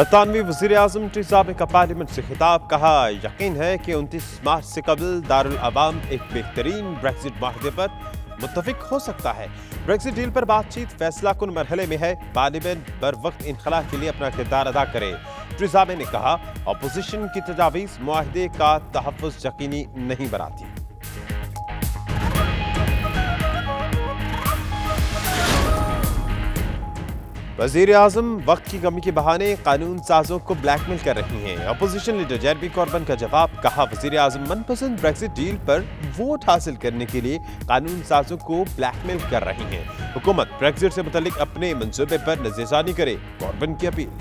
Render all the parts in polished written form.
बरतानवी वज़ीर-ए-आज़म टीज़ा का पार्लियामेंट से खिताब, कहा यकीन है कि 29 मार्च से कबल दारुल अवाम एक बेहतरीन ब्रेक्जिट माहदे पर मुत्तफिक हो सकता है। ब्रेक्जिट डील पर बातचीत फैसला कुन मरहले में है। पार्लियामेंट बर वक्त इनखला के लिए अपना किरदार अदा करे। टीज़ा ने कहा अपोजिशन की तजावीज़ मुआहदे का तहफ़्फ़ुज़ यकीनी नहीं बनाती। वज़ीर-ए-आज़म वक्त की कमी के बहाने कानून साजों को ब्लैकमेल कर रही हैं। अपोजिशन लीडर जेरेमी कॉर्बन का जवाब, कहा वज़ीर-ए-आज़म मनपसंद ब्रेक्जिट डील पर वोट हासिल करने के लिए कानून साजों को ब्लैकमेल कर रही हैं। हुकूमत ब्रेक्जिट से मुतल्लिक अपने मंसूबे पर नज़रसानी करे, कॉर्बन की अपील।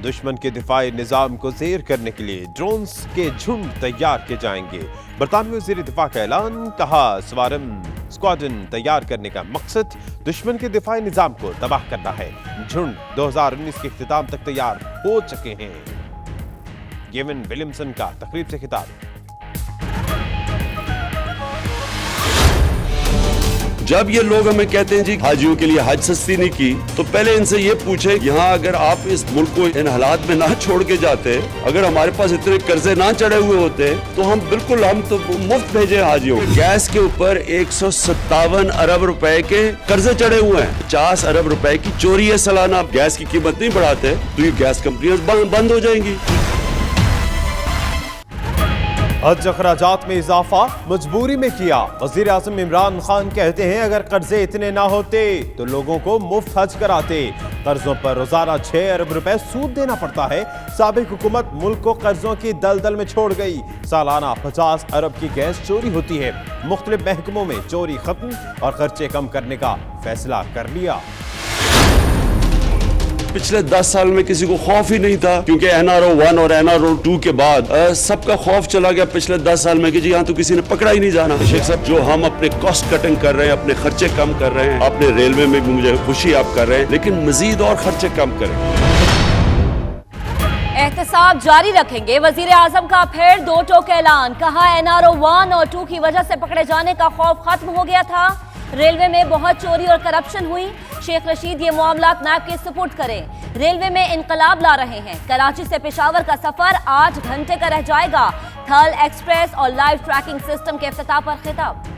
दुश्मन के दिफाई निज़ाम को ज़ेर करने के लिए ड्रोन्स के झुंड तैयार किए जाएंगे। बरतानवी वज़ीर दिफा का ऐलान, कहा स्वारम स्क्वाड्रन तैयार करने का मकसद दुश्मन के दिफाई निज़ाम को तबाह करना है। झुंड 2019 के इख्तिताम तक तैयार हो चुके हैं। गेविन विलियमसन का तकरीब से खिताब। जब ये लोग हमें कहते हैं जी हाजियों के लिए हज सस्ती नहीं की, तो पहले इनसे ये पूछे यहाँ अगर आप इस मुल्क को इन हालात में ना छोड़ के जाते, अगर हमारे पास इतने कर्जे ना चढ़े हुए होते, तो हम तो मुफ्त भेजे हाजियों। गैस के ऊपर 157 अरब रुपए के कर्जे चढ़े हुए हैं। 50 अरब रुपए की चोरी है सालाना। गैस की कीमत नहीं बढ़ाते तो ये गैस कंपनियां बंद हो जाएंगी। हज अखराजात में इजाफा मजबूरी में किया। वज़ीर-ए-आज़म इमरान खान कहते हैं अगर कर्जे इतने ना होते तो लोगों को मुफ्त हज कराते। कर्जों पर रोजाना 6 अरब रुपए सूद देना पड़ता है। साबिक हुकूमत मुल्क को कर्जों की दलदल में छोड़ गई। सालाना 50 अरब की गैस चोरी होती है। मुख्तलिफ महकमों में चोरी खत्म और खर्चे कम करने का फैसला कर लिया। पिछले 10 साल में किसी को खौफ ही नहीं था, क्योंकि NRO 1 और NRO 2 के बाद सबका खौफ चला गया पिछले 10 साल में कि जी यहाँ तो किसी ने पकड़ा ही नहीं जाना। शेख साहब, जो हम अपने कॉस्ट कटिंग कर रहे हैं, अपने खर्चे कम कर रहे हैं, अपने रेलवे में भी मुझे खुशी आप कर रहे हैं, लेकिन मजीद और खर्चे कम करें। एहतसाब जारी रखेंगे। वज़ीर-ए-आज़म का फिर दो टोक ऐलान, कहा NRO 1 और 2 की वजह से पकड़े जाने का खौफ खत्म हो गया था। रेलवे में बहुत चोरी और करप्शन हुई। शेख रशीद ये मामलात नायब के सुपुर्द करें। रेलवे में इनकलाब ला रहे हैं। कराची से पेशावर का सफर 8 घंटे का रह जाएगा। थर्ल एक्सप्रेस और लाइव ट्रैकिंग सिस्टम के इफ्तिताह पर खिताब।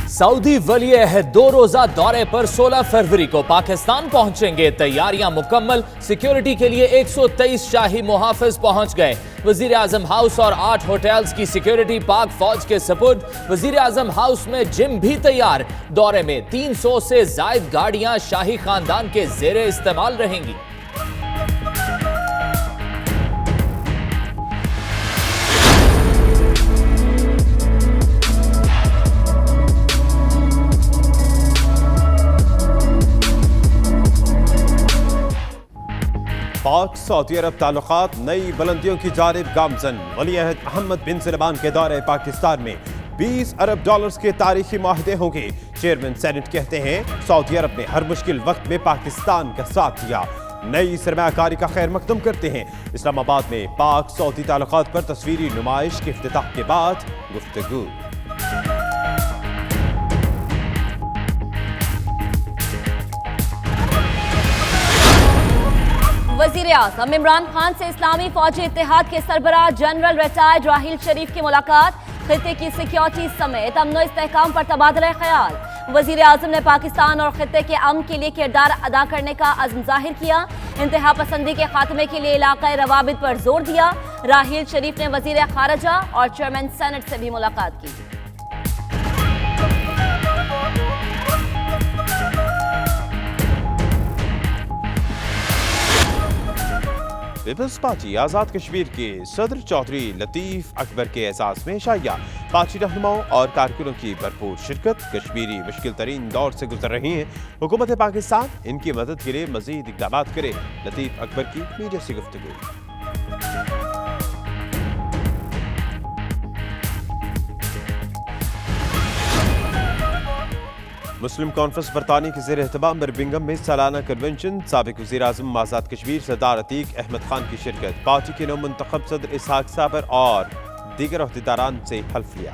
सऊदी वली अहद 2 रोजा दौरे पर 16 फरवरी को पाकिस्तान पहुंचेंगे। तैयारियां मुकम्मल। सिक्योरिटी के लिए 123 शाही मुहाफिज पहुंच गए। वज़ीर-ए-आज़म हाउस और 8 होटल्स की सिक्योरिटी पाक फौज के सपुर्द। वज़ीर-ए-आज़म हाउस में जिम भी तैयार। दौरे में 300 से जायद गाड़ियां शाही खानदान के ज़ेरे इस्तेमाल रहेंगी। पाक सऊदी अरब ताल्लुकात नई बुलंदियों की जानिब गामजन। वली अहद मोहम्मद बिन सलमान के दौरे पाकिस्तान में 20 अरब डॉलर्स के तारीखी माहदे होंगे। चेयरमैन सेनेट कहते हैं सऊदी अरब ने हर मुश्किल वक्त में पाकिस्तान का साथ दिया। नई सरमायाकारी का खैर मकदम करते हैं। इस्लामाबाद में पाक सऊदी ताल्लुकात पर तस्वीरी नुमाइश के इफ्तिताह के बाद गुफ्तगू। वज़ीर-ए-आज़म इमरान खान से इस्लामी फौजी इत्तेहाद के सरबराह जनरल रिटायर्ड राहील शरीफ की मुलाकात। खित्ते की सिक्योरिटी समेत अमन इस्तेहकाम पर तबादला ख्याल। वज़ीर-ए-आज़म ने पाकिस्तान और खित्ते के अमन के लिए किरदार अदा करने का अज़्म जाहिर किया। इंतहा पसंदी के खात्मे के लिए इलाकाई रवाबित पर जोर दिया। राहील शरीफ ने वज़ीर खारजा और चेयरमैन सेनेट से भी मुलाकात की। पीपल्स पार्टी आज़ाद कश्मीर के सदर चौधरी लतीफ अकबर के एजाज में शाया। पार्टी रहनुमाओं और कारकुनों की भरपूर शिरकत। कश्मीरी मुश्किल तरीन दौर से गुजर रही हैं। हुकूमत पाकिस्तान इनकी मदद के लिए मजीद इक़दाम करे। लतीफ अकबर की मीडिया से गुफ्तगू। मुस्लिम कॉन्फ्रेंस बरतानी के ज़ेर एहतमाम बर्मिंघम में सालाना कन्वेंशन। साबिक वज़ीर-ए-आज़म आज़ाद कश्मीर सरदार अतीक अहमद खान की शिरकत। पार्टी के नौ मुंतखब सदर इसहाक साबर और दीगर अहदेदारान से हल्फ लिया।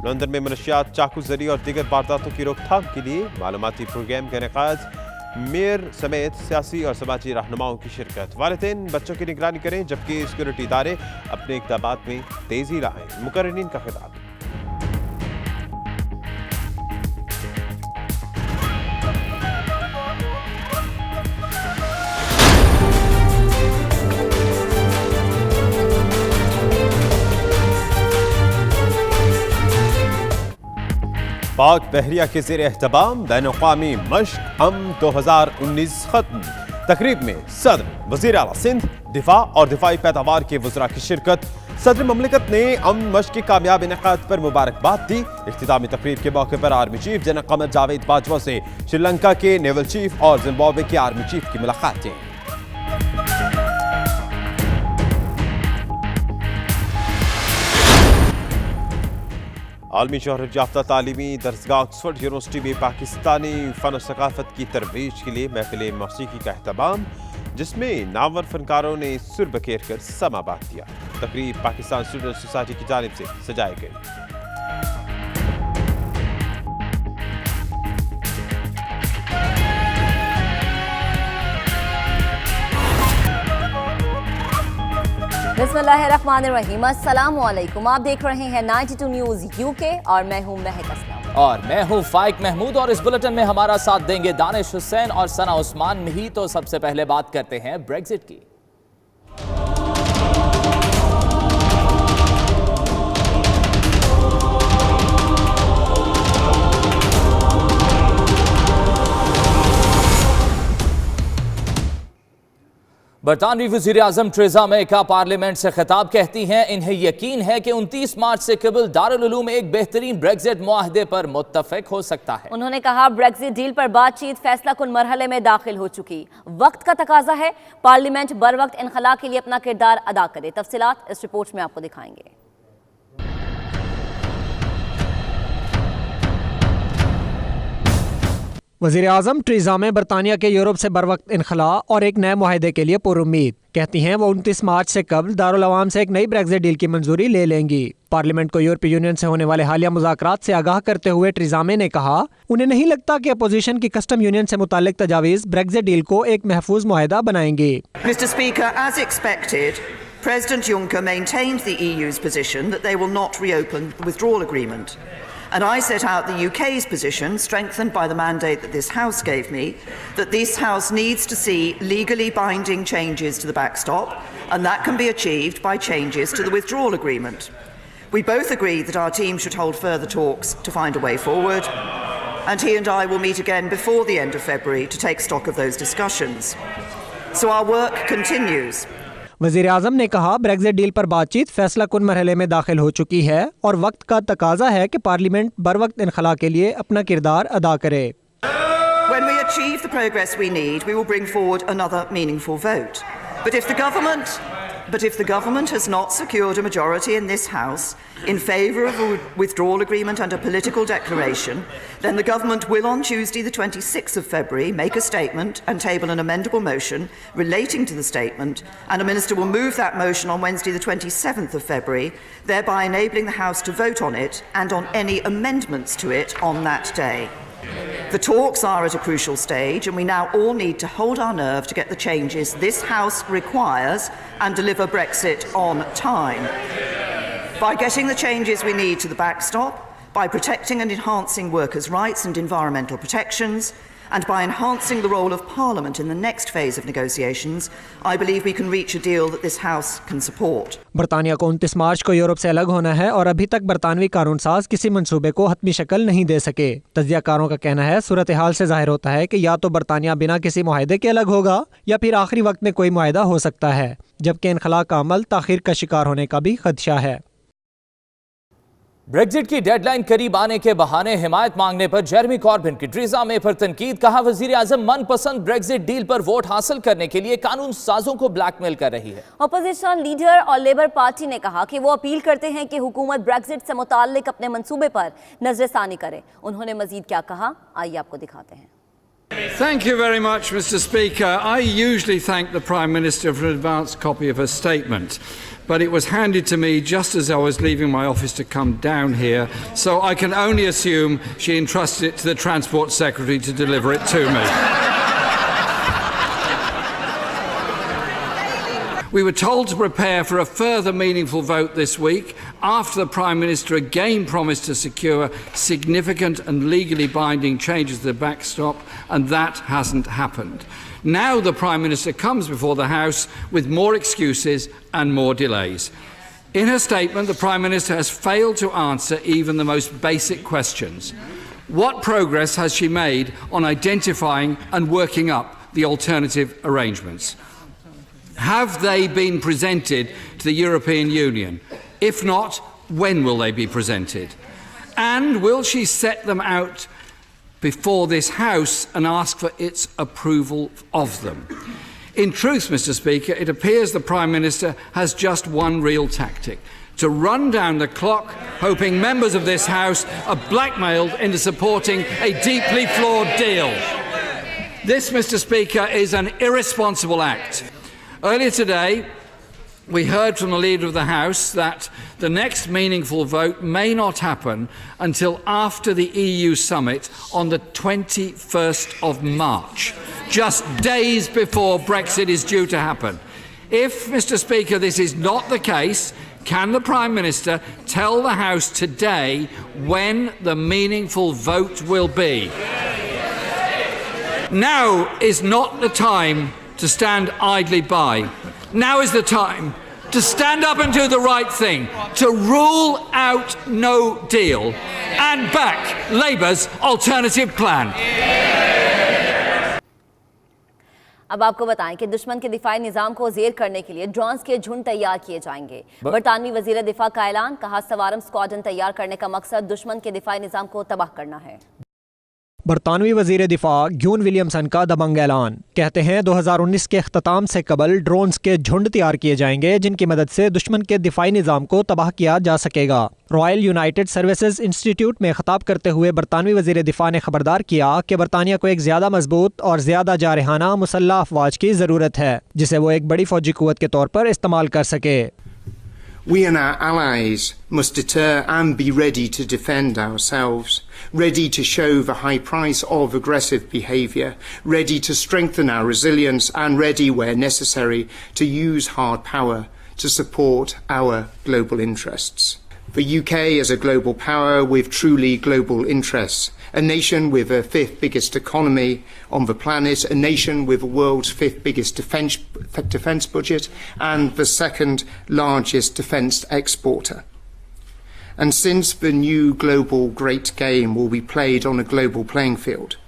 लंदन में मनशियात, चाकू जरी और दीगर वारदातों की रोकथाम के लिए मालूमाती प्रोग्राम का इनेकाद। मेयर समेत सियासी और समाजी रहनुमाओं की शिरकत। वालिदैन बच्चों की निगरानी करें जबकि सिक्योरिटी इदारे अपने इक़दामात में तेजी लाएं। मुकर्रिरीन का खिताब। पाक बहरिया के ज़ेर एहतमाम बैनुक़वामी मश्क 2019 खत्म। तकरीब में सदर, वज़ीर आला सिंध, दिफा और दिफाई पैदावार के वज़रा की शिरकत। सदर ममलिकत ने अमन मश्क के कामयाब इनेकाद पर मुबारकबाद दी। इख्तितामी तकरीब के मौके पर army chief general Qamar Javed Bajwa से श्रीलंका के नेवल चीफ और जिम्बाब्वे के आर्मी चीफ की मुलाकातें। आलमी शोहरत याफ्ता तालीमी दरसगाह ऑक्सफोर्ड यूनिवर्सिटी में पाकिस्तानी फ़न और सकाफ़त की तरवीज के लिए महफिल मौसीकी का अहतमाम, जिसमें नामवर फनकारों ने सुर बखेर कर समा बांध दिया। तकरीब पाकिस्तान स्टूडेंट सोसाइटी की जानिब से सजाई गई। बिस्मिल्लाहिर्रहमानिर्रहीम, अस्सलाम वालेकुम। आप देख रहे हैं 92 न्यूज़ यूके और मैं हूं महक असलम और मैं हूं फाइक महमूद। और इस बुलेटिन में हमारा साथ देंगे दानिश हुसैन और सना उस्मान ही। तो सबसे पहले बात करते हैं ब्रेक्जिट की। बरतानवी वज़ीर आज़म ट्रेज़ा मे का पार्लियामेंट से खिताब कहती हैं इन्हें यकीन है कि 29 मार्च से क़बल दारुल उलूम एक बेहतरीन ब्रेक्जिट मुआहदे पर मुत्तफ़िक हो सकता है। उन्होंने कहा ब्रेक्जिट डील पर बातचीत फैसला कुन मरहले में दाखिल हो चुकी। वक्त का तकाजा है पार्लियामेंट बर वक्त इनखला के लिए अपना किरदार अदा करे। तफसीलात इस रिपोर्ट में आपको दिखाएंगे। वज़ीर आज़म ट्रीज़ा मे बरतानिया के यूरोप से बर वक्त इनखला और एक नए मुआहदे के लिए पुरुम्मीद। कहती हैं वो 29 मार्च से कबल दारुल अवाम से एक नई ब्रेक्जिट डील की मंजूरी ले लेंगी। पार्लियामेंट को यूरोपीय यूनियन से होने वाले हालिया मुज़ाकरात से आगाह करते हुए ट्रीज़ा मे ने कहा उन्हें नहीं लगता कि अपोजिशन की कस्टम यूनियन से मुताल्लिक तजावीज़ ब्रेक्जिट डील को एक महफूज मुआहदा बनाएंगे। Mr. Speaker, as expected, President Juncker maintained the EU's position that they will not reopen the withdrawal agreement. And I set out the UK's position, strengthened by the mandate that this House gave me, that this House needs to see legally binding changes to the backstop, and that can be achieved by changes to the withdrawal agreement. We both agreed that our team should hold further talks to find a way forward, and he and I will meet again before the end of February to take stock of those discussions. So our work continues. वज़ीर आज़म ने कहा Brexit deal पर बातचीत फैसला कुन मरहले में दाखिल हो चुकी है और वक्त का तकाजा है कि पार्लियामेंट बर वक्त इनखला के लिए अपना किरदार अदा करे। When we achieve the progress we need, we will bring forward another meaningful vote. But if the government has not secured a majority in this House in favour of a withdrawal agreement and a political declaration, then the government will on Tuesday the 26th of February make a statement and table an amendable motion relating to the statement, and a minister will move that motion on Wednesday the 27th of February, thereby enabling the House to vote on it and on any amendments to it on that day. The talks are at a crucial stage, and we now all need to hold our nerve to get the changes this House requires and deliver Brexit on time. By getting the changes we need to the backstop, by protecting and enhancing workers' rights and environmental protections, and by enhancing the role of Parliament in the next phase of negotiations, I believe we can reach a deal that this House can support. बरतानिया को 29 मार्च को Europe से अलग होना है और अभी तक बरतानवी कानून साज किसी मंसूबे को हतमी शक्ल नहीं दे सके। तज्जियाकारों का कहना है सूरत हाल से जाहिर होता है कि या तो बरतानिया बिना किसी मुआहदे के अलग होगा या फिर आखिरी वक्त में कोई मुआहदा हो सकता है, जबकि इनखला का अमल ताखीर का शिकार होने का भी खदशा है। ब्रेक्जिट की डेडलाइन करीब आने के बहाने हिमायत मांगने पर जेरेमी कॉर्बिन की टेरेसा मे पर तनकीद। कहा वजीर आजम मनपसंद ब्रेक्जिट डील पर वोट हासिल करने के लिए कानून साजों को ब्लैकमेल कर रही है। अपोजिशन लीडर और लेबर पार्टी ने कहा कि वो अपील करते हैं कि हुकूमत ब्रेक्जिट से मुताल्लिक अपने मंसूबे पर नजरसानी करे। उन्होंने मजीद क्या कहा, आइए आपको दिखाते हैं। Thank you very much, Mr. Speaker. I usually thank the Prime Minister for an advance copy of her statement, but it was handed to me just as I was leaving my office to come down here, so I can only assume she entrusted it to the Transport Secretary to deliver it to me. We were told to prepare for a further meaningful vote this week after the Prime Minister again promised to secure significant and legally binding changes to the backstop, and that hasn't happened. Now the Prime Minister comes before the House with more excuses and more delays. In her statement, the Prime Minister has failed to answer even the most basic questions. What progress has she made on identifying and working up the alternative arrangements? Have they been presented to the European Union? If not, when will they be presented? And will she set them out before this House and ask for its approval of them? In truth, Mr. Speaker, it appears the Prime Minister has just one real tactic: to run down the clock, hoping members of this House are blackmailed into supporting a deeply flawed deal. This, Mr. Speaker, is an irresponsible act. Earlier today, we heard from the Leader of the House that the next meaningful vote may not happen until after the EU summit on the 21st of March, just days before Brexit is due to happen. If, Mr. Speaker, this is not the case, can the Prime Minister tell the House today when the meaningful vote will be? Now is not the time to stand idly by. Now is the time to stand up and do the right thing, to rule out no deal and back Labour's alternative plan. अब आपको बताएं कि दुश्मन के दिफाई निजाम को जेर करने के लिए ड्रोन्स के झुंड तैयार किए जाएंगे। बरतानवी वजीर दिफा का ऐलान। कहा सवारम स्क्वाड्रन तैयार करने का मकसद दुश्मन के दिफाई निजाम को तबाह करना है। बरतानवी वजीर दिफा ग्यून विलियमसन का दबंग ऐलान। कहते हैं 2019 के अख्ताम से कबल ड्रोन्स के झुंड तैयार किए जाएंगे जिनकी मदद से दुश्मन के दिफाई निज़ाम को तबाह किया जा सकेगा। रॉयल यूनाइटेड सर्विसेज इंस्टीट्यूट में खिताब करते हुए बरतानवी वजीर दिफा ने खबरदार किया कि बरतानिया को एक ज़्यादा मजबूत और ज़्यादा जारहाना मुसल्लह अफवाज की ज़रूरत है जिसे वो एक बड़ी फौजी कुव्वत के तौर पर इस्तेमाल कर सके। We and our allies must deter and be ready to defend ourselves, ready to show the high price of aggressive behaviour, ready to strengthen our resilience and ready where necessary to use hard power to support our global interests. The UK is a global power with truly global interests, a nation with the fifth biggest economy on the planet, a nation with the world's fifth biggest defence budget and the second largest defence exporter. And since the new global great game will be played on a global playing field,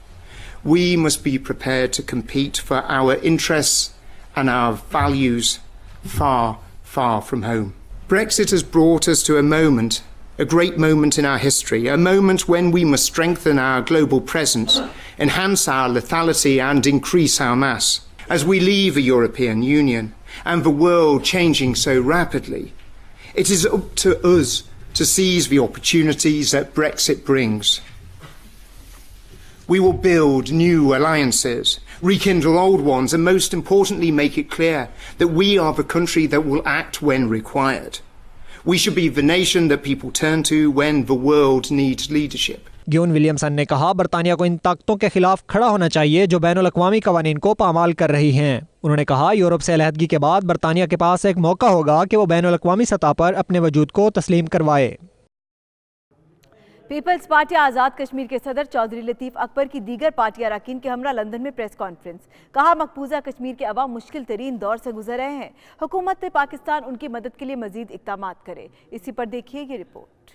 we must be prepared to compete for our interests and our values far, far from home. Brexit has brought us to a great moment in our history, a moment when we must strengthen our global presence, enhance our lethality and increase our mass. As we leave the European Union and the world changing so rapidly, it is up to us to seize the opportunities that Brexit brings. We will build new alliances, rekindle old ones, and most importantly make it clear that we are the country that will act when required. We should be the nation that people turn to when the world needs leadership. ग्यून Williamson ने कहा बरतानिया को इन ताकतों के खिलाफ खड़ा होना चाहिए जो बैनुल अक़वामी कवानीन को पामाल कर रही हैं। उन्होंने कहा यूरोप से अलहदगी के बाद बरतानिया के पास एक मौका होगा कि वो बैनुल अक़वामी सतह पर अपने वजूद को तस्लीम करवाए। पीपल्स पार्टी आज़ाद कश्मीर के सदर चौधरी लतीफ़ अकबर की दीगर पार्टी अरकान के हमरा लंदन में प्रेस कॉन्फ्रेंस। कहा मकबूजा कश्मीर के अवाम मुश्किल तरीन दौर से गुजर रहे हैं, हुकूमत पाकिस्तान उनकी मदद के लिए मजीद इक़दामात करे। इसी पर देखिए ये रिपोर्ट।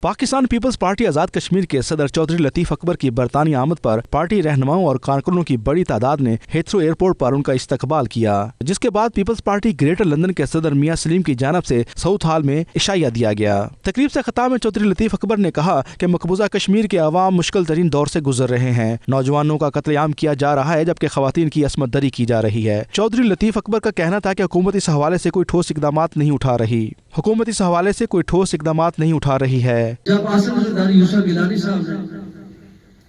पाकिस्तान पीपल्स पार्टी आजाद कश्मीर के सदर चौधरी लतीफ अकबर की बरतानिया आमद पर पार्टी रहनुमाओं और कारकुनों की बड़ी तादाद ने हीथ्रो एयरपोर्ट पर उनका इस्तकबाल किया, जिसके बाद पीपल्स पार्टी ग्रेटर लंदन के सदर मियां सलीम की जानिब से साउथ हॉल में इशाया दिया गया। तकरीब से खिताब में चौधरी लतीफ अकबर ने कहा कि मकबूजा कश्मीर के अवाम मुश्किल तरीन दौर से गुजर रहे हैं। नौजवानों का कत्लेआम किया जा रहा है जबकि खवातीन की असमत दरी की जा रही है। चौधरी लतीफ अकबर का कहना था कि हुकूमत इस हवाले से कोई ठोस इकदाम नहीं उठा रही। हुकूमत इस हवाले से कोई ठोस इकदाम नहीं उठा रही है। जब आसिम ज़रदारी यूसुफ गिलानी साहब ने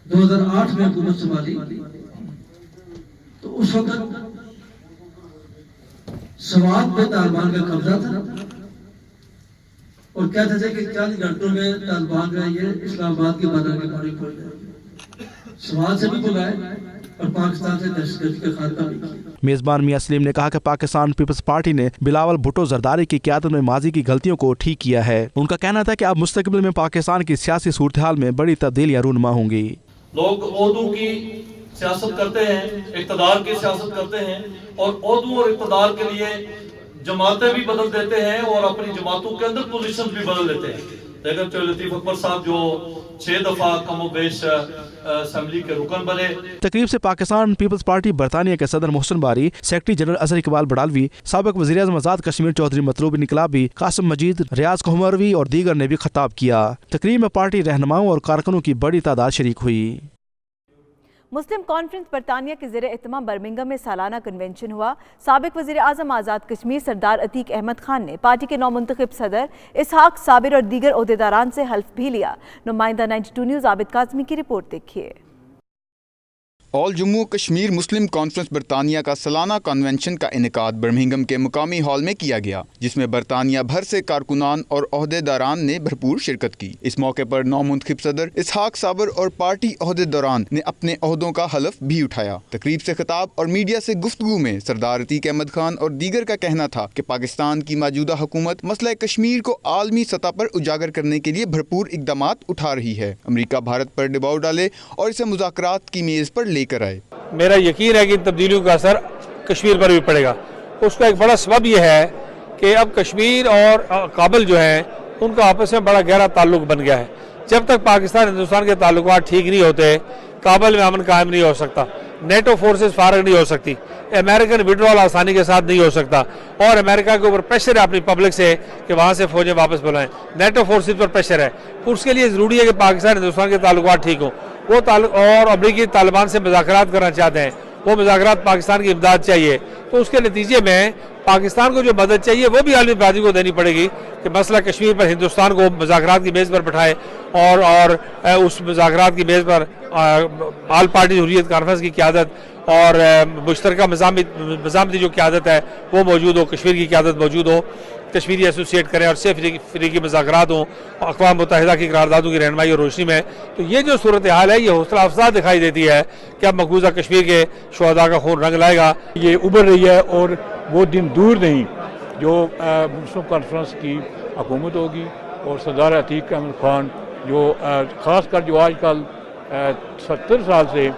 2008 में हुकूमत संभाली तो उस वक्त सवात पे तालिबान का कब्जा था और कहते थे कि 40 घंटों में तालिबान का ये इस्लामाबाद की बाजार के पानी खोल जाएगा। सवात से भी बुलाए और पाकिस्तान से दहशतगर्दी का खात्मा भी किया। मेजबान मियां सलीम ने कहा कि पाकिस्तान पीपल्स पार्टी ने बिलावल भुट्टो जरदारी की क़यादत में माजी की गलतियों को ठीक किया है। उनका कहना था कि अब मुस्तकबिल में पाकिस्तान की सियासी सूरत हाल में बड़ी तब्दीलियां रूनुमा होंगी। लोग ओहदों की सियासत करते हैं, इक़्तिदार की सियासत करते हैं और ओहदों और इक़्तिदार के लिए जमातें भी बदल देते हैं और अपनी जमातों के अंदर पोजीशन भी बदल देते हैं। लेकिन चौधरी लतीफ अकबर साहब जो 6 दफा कमोबेश असेंबली के रुकन बने। तकरीब से पाकिस्तान पीपल्स पार्टी बरतानिया के सदर मोहसिन बारी, सेक्रेटरी जनरल अजहर इकबाल बड़ालवी, साबिक वज़ीर-ए-आज़म आज़ाद कश्मीर चौधरी मतलूब इनकलाबी, कासिम मजीद, रियाज कोहमरवी और दीगर ने भी खिताब किया। तकरीब में पार्टी रहनुमाओं और कारकुनों की बड़ी तादाद शरीक हुई। मुस्लिम कॉन्फ्रेंस बरतानिया के ज़ेर एहतमाम बर्मिंघम में सालाना कन्वेंशन हुआ। साबिक वज़ीर आज़म आज़ाद कश्मीर सरदार अतीक अहमद खान ने पार्टी के नौमुंतखब सदर इसहाक साबिर और दीगर ओहदेदारान से हल्फ भी लिया। नुमाइंदा 92 न्यूज़ आबिद काज़मी की रिपोर्ट देखिए। ऑल जम्मू कश्मीर मुस्लिम कॉन्फ्रेंस बरतानिया का सालाना कन्वेंशन का इनेकाद बर्मिंघम के मुकामी हॉल में किया गया, जिसमें बरतानिया भर से कारकुनान और ओहदेदारान ने भरपूर शिरकत की। इस मौके पर नौमुंतखब सदर इसहाक साबर और पार्टी ओहदेदारान ने अपने ओहदों का हलफ भी उठाया। तकरीब से खिताब और मीडिया से गुफ्तगू में सरदार अतीक अहमद खान और दीगर का कहना था कि पाकिस्तान की मौजूदा हुकूमत मसला कश्मीर को आलमी सतह पर उजागर करने के लिए भरपूर इकदाम उठा रही है। अमरीका भारत पर दबाव डाले और इसे मुज़ाकरात की मेज़ पर लेकर आए। मेरा यकीन है कि इन तब्दीलियों का असर कश्मीर पर भी पड़ेगा। उसका एक बड़ा सबब यह है कि अब कश्मीर और काबुल जो है उनका आपस में बड़ा गहरा ताल्लुक बन गया है। जब तक पाकिस्तान हिंदुस्तान के ताल्लुकात ठीक नहीं होते, काबुल में अमन कायम नहीं हो सकता, नेटो फोर्सेस फारग नहीं हो सकती, अमेरिकन विड्रॉल आसानी के साथ नहीं हो सकता और अमेरिका के ऊपर प्रेशर है अपनी पब्लिक से कि वहाँ से फौजें वापस बुलाएं। नेटो फोर्सेस पर प्रेशर है। उसके लिए ज़रूरी है कि पाकिस्तान हिंदुस्तान के ताल्लुकात ठीक हों। वो और अमरीकी तालिबान से मुज़ाकरात करना चाहते हैं, वो मुज़ाकरात पाकिस्तान की इमदाद चाहिए। तो उसके नतीजे में पाकिस्तान को जो मदद चाहिए वो भी आलमी बरादरी को देनी पड़ेगी कि मसला कश्मीर पर हिंदुस्तान को मुज़ाकरात की मेज़ पर बिठाए और उस मुज़ाकरात की मेज़ पर आल पार्टी हुर्रियत कॉन्फ्रेंस की क़यादत और मुश्तरका मज़ामती जो क़यादत है वो मौजूद हो, कश्मीर की क़यादत मौजूद हो, कश्मीरी एसोसिएट करें और सिर्फ फ्री की मुज़ाकरात हों अक़वाम मुत्तहिदा की करारदादों की रहनुमाई और रोशनी में। तो ये जो सूरत हाल है ये हौसला अफजा दिखाई देती है कि अब मकबूजा कश्मीर के शुहदा का खून रंग लाएगा। ये उभर रही है और वो दिन दूर नहीं जो मुस्लिम कॉन्फ्रेंस की हुकूमत होगी और सरदार अतीक अहमद खान जो ख़ासकर जो आजकल 70 साल से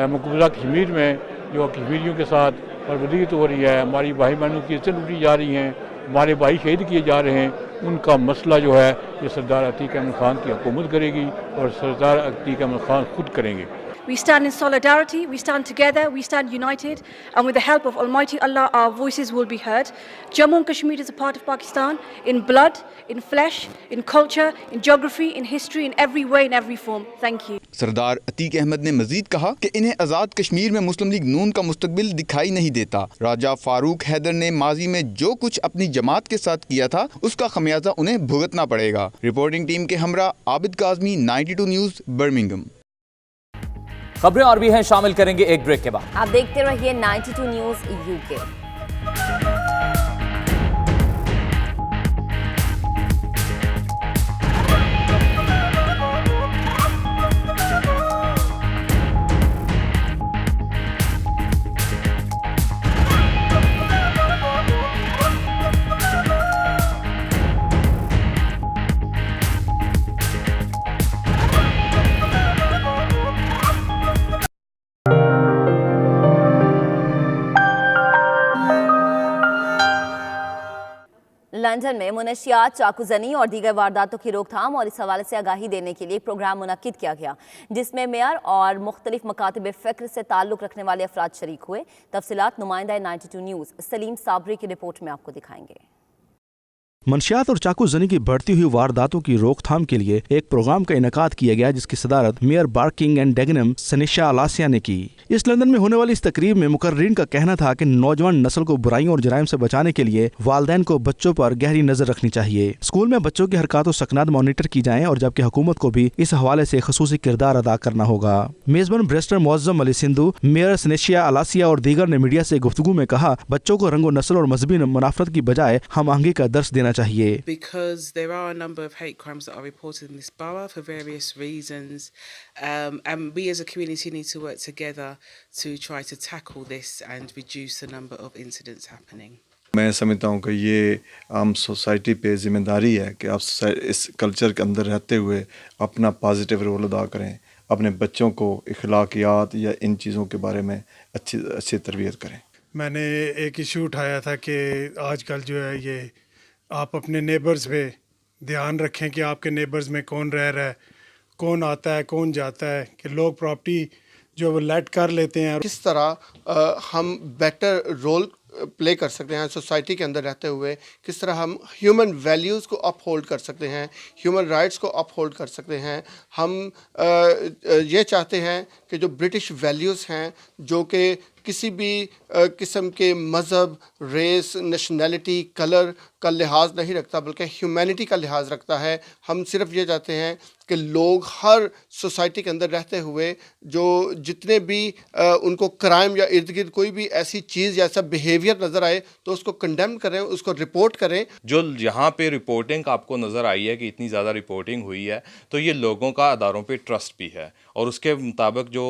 मकबूजा कश्मीर में जो कश्मीरियों के साथ बर्बरीत हो रही है, हमारी भाई बहनों की इज्जत लूटी जा रही हैं, हमारे भाई शहीद किए जा रहे हैं, उनका मसला जो है ये सरदार अतीक अहमद खान की हुकूमत करेगी और सरदार अतीक अहमद खान खुद करेंगे। We stand in solidarity, we stand together, we stand united, and with the help of Almighty Allah, our voices will be heard. Jammu and Kashmir is a part of Pakistan in blood, in flesh, in culture, in geography, in history, in every way, in every form. Thank you. सरदार अतीक अहमद ने मजीद कहा कि इन्हें आज़ाद कश्मीर में मुस्लिम league नून का मुस्तकबिल दिखाई नहीं देता। राजा फारूक हैदर ने माजी में जो कुछ अपनी जमात के साथ किया था उसका खमियाजा उन्हें भुगतना पड़ेगा। रिपोर्टिंग टीम के हमरा आबिद काज़मी, 92 न्यूज़, बर्मिंघम। खबरें और भी हैं, शामिल करेंगे एक ब्रेक के बाद। आप देखते रहिए 92 न्यूज़ यूके। लंदन में मुनशियात, चाकूजनी और दीगर वारदातों की रोकथाम और इस हवाले से आगाही देने के लिए एक प्रोग्राम मुनक्किद किया गया, जिसमें मेयर और मुख्तलिफ मकातब फ़िक्र से ताल्लुक़ रखने वाले अफराद शरीक हुए। तफसीलात नुमाइंदा 92 न्यूज़ सलीम साबरी की रिपोर्ट में आपको दिखाएंगे। मंशियात और चाकूजनी की बढ़ती हुई वारदातों की रोकथाम के लिए एक प्रोग्राम का इनेकाद किया गया, जिसकी सदारत मेयर बार्किंग एंड डेगनम सनिशा अलासिया ने की। इस लंदन में होने वाली इस तकरीब में मुकर्रीन का कहना था कि नौजवान नस्ल को बुराइयों और जराइम से बचाने के लिए वालिदैन को बच्चों पर गहरी नजर रखनी चाहिए। स्कूल में बच्चों की हरकत व सकनात मॉनिटर की जाएं और जबकि हुकूमत को भी इस हवाले से खसूसी किरदार अदा करना होगा। मेजबान बैरिस्टर मुअज्जम अली सिंधु, मेयर सनिशा अलासिया और दीगर ने मीडिया से गुफ्तगू में कहा, बच्चों को रंगो नस्ल और मजहबी मुनाफरत की बजाय हम आहंगी का दर्स देना चाहिए। Because there are a number of hate crimes that are reported in this borough for various reasons, and we as a community need to work together to try to tackle this and reduce the number of incidents happening. मैं समझता हूँ कि ये आम society पे जिम्मेदारी है कि आप इस कल्चर के अंदर रहते हुए अपना पॉजिटिव रोल अदा करें, अपने बच्चों को अखलाकियात या इन चीज़ों के बारे में अच्छी तरबियत करें। मैंने एक इशू उठाया था कि आजकल जो है ये आप अपने नेबर्स पे ध्यान रखें कि आपके नेबर्स में कौन रह रहा है, कौन आता है, कौन जाता है, कि लोग प्रॉपर्टी जो वो लेट कर लेते हैं। किस तरह हम बेटर रोल प्ले कर सकते हैं सोसाइटी के अंदर रहते हुए, किस तरह हम ह्यूमन वैल्यूज़ को अपहोल्ड कर सकते हैं, ह्यूमन राइट्स को अपहोल्ड कर सकते हैं। हम ये चाहते हैं कि जो ब्रिटिश वैल्यूज़ हैं, जो कि किसी भी किस्म के मज़हब, रेस, नेशनैलिटी, कलर का लिहाज नहीं रखता बल्कि ह्यूमैनिटी का लिहाज रखता है। हम सिर्फ ये चाहते हैं कि लोग हर सोसाइटी के अंदर रहते हुए जो जितने भी उनको क्राइम या इर्द गिर्द कोई भी ऐसी चीज़ या ऐसा बिहेवियर नज़र आए तो उसको कंडेम करें, उसको रिपोर्ट करें। जो यहाँ पे रिपोर्टिंग आपको नज़र आई है कि इतनी ज़्यादा रिपोर्टिंग हुई है, तो ये लोगों का अदारों पे ट्रस्ट भी है और उसके मुताबिक जो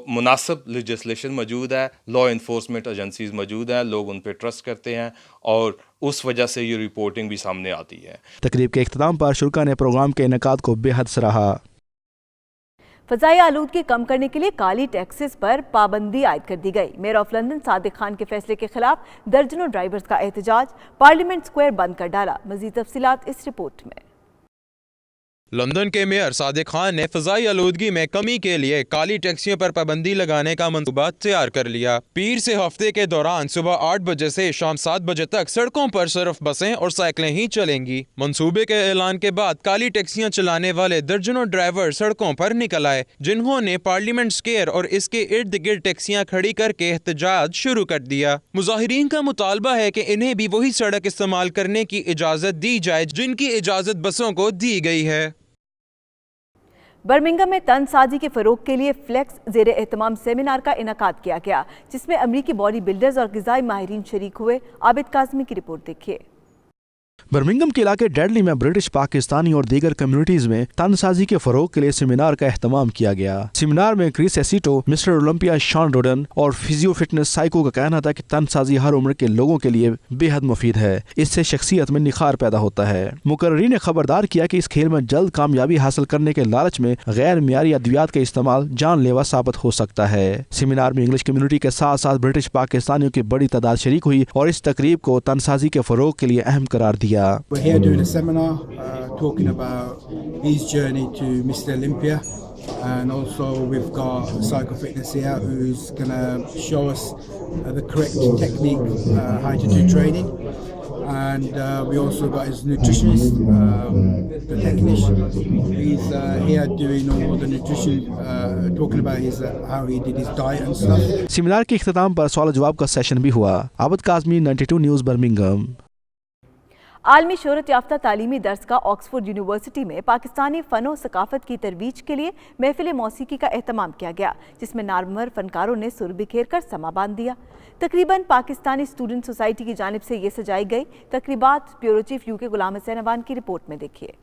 मुनासिब लेजिस्लेशन मौजूद है, लॉ इन्फोर्समेंट एजेंसीज मौजूद हैं, लोग उन पर ट्रस्ट करते हैं और उस वजह से ये रिपोर्टिंग भी सामने आती है। तकरीब के इख्तिताम पर शुरा ने प्रोग्राम के इनेकाद को बेहद सराहा। फ़ज़ाई आलूदगी कम करने के लिए काली टैक्सेस पर पाबंदी आयद कर दी गई। Mayor of London Sadiq Khan के फैसले के खिलाफ दर्जनों ड्राइवर्स का एहतजाज, पार्लियामेंट स्क्वायर बंद कर डाला। मज़ीद तफसीलात इस रिपोर्ट में। लंदन के मेयर सादिक खान ने फ़ज़ाई आलूदगी में कमी के लिए काली टैक्सियों पर पाबंदी लगाने का मंसूबा तैयार कर लिया। पीर से हफ्ते के दौरान सुबह 8 बजे से शाम 7 बजे तक सड़कों पर सिर्फ बसें और साइकिलें ही चलेंगी। मंसूबे के ऐलान के बाद काली टैक्सियां चलाने वाले दर्जनों ड्राइवर सड़कों पर निकल आए, जिन्होंने पार्लियामेंट स्क्वायर और इसके इर्द गिर्द टैक्सियां खड़ी करके एहतजाज शुरू कर दिया। मुजाहिरीन का मुतालबा है कि इन्हें भी वही सड़क इस्तेमाल करने की इजाज़त दी जाए जिनकी इजाज़त बसों को दी गई है। बर्मिंघम में तनसाजी के फ़रोग के लिए फ्लेक्स ज़ेर एहतमाम सेमिनार का इनेकाद किया गया, जिसमें अमरीकी बॉडी बिल्डर्स और ग़िज़ाई माहिरीन शरीक हुए। आबिद काज़मी की रिपोर्ट देखिए। बर्मिंघम के इलाके डेडली में ब्रिटिश, पाकिस्तानी और दीगर कम्युनिटीज में तनसाजी के फरोग के लिए सेमिनार का एहतमाम किया गया। सेमिनार में क्रिस एसिटो, मिस्टर ओलंपिया शॉन रोडन और फिजियो फिटनेस साइको का कहना था कि तनसाजी हर उम्र के लोगों के लिए बेहद मुफीद है, इससे शख्सियत में निखार पैदा होता है। मुकर्रीन ने खबरदार किया कि इस खेल में जल्द कामयाबी हासिल करने के लालच में गैर मियारी अद्वियात का इस्तेमाल जानलेवा साबित हो सकता है। सेमिनार में इंग्लिश कम्युनिटी के साथ साथ ब्रिटिश पाकिस्तानियों की बड़ी तादाद शरीक हुई और इस तकरीब को तनसाजी के फरोग के लिए अहम करार दिया। We're here doing a seminar talking about his journey to Mr. Olympia, and also we've got Psycho Fitness here who's going to show us the correct technique, how to do training, and we also got his nutritionist, the technician. He's here doing all the nutrition, talking about his how he did his diet and stuff. Seminar के इख्तिताम पर सवाल जवाब का session भी हुआ। Abid Kazmi, 92 news, Birmingham. आलमी शोहरत याफ्ता तालीमी दर्स का ऑक्सफोर्ड यूनिवर्सिटी में पाकिस्तानी फ़नो सकाफ़त की तरवीज के लिए महफिल मौसीकी का एहतमाम किया गया, जिसमें नामवर फनकारों ने सुर बिखेर कर समा बांध दिया। तकरीबन पाकिस्तानी स्टूडेंट सोसाइटी की जानिब से ये सजाई गई तकरीबात bureau chief UK Ghulam Hussain Awan की रिपोर्ट में देखिए।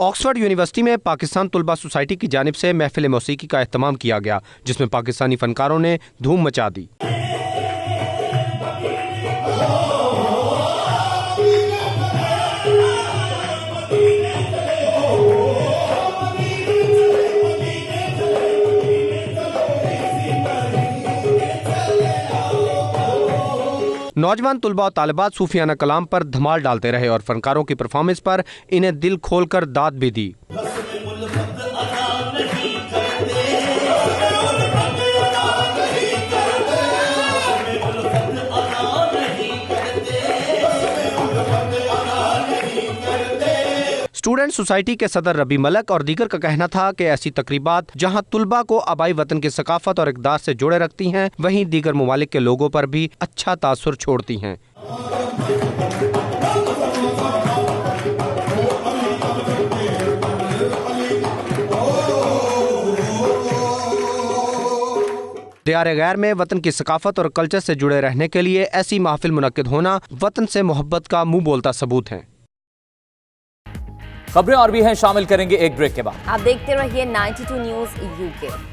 ऑक्सफोर्ड यूनिवर्सिटी में पाकिस्तान तुलबा सोसाइटी की जानिब से महफिल मौसीकी का एहतमाम किया गया, जिसमें पाकिस्तानी फनकारों ने धूम मचा दी। नौजवान तुलबा और तालिबात सूफियाना कलाम पर धमाल डालते रहे और फनकारों की परफॉर्मेंस पर इन्हें दिल खोलकर दाद भी दी। स्टूडेंट सोसाइटी के सदर रबी मलक और दीगर का कहना था कि ऐसी तकरीबात जहां तुलबा को आबाई वतन की सकाफत और इक़दार से जोड़े रखती हैं, वहीं दीगर ममालिक के लोगों पर भी अच्छा तासुर छोड़ती हैं। दियारे गैर में वतन की सकाफत और कल्चर से जुड़े रहने के लिए ऐसी महफिल मुनक्किद होना वतन से मोहब्बत का मुंह बोलता सबूत है। खबरें और भी हैं, शामिल करेंगे एक ब्रेक के बाद। आप देखते रहिए 92 न्यूज़ यूके।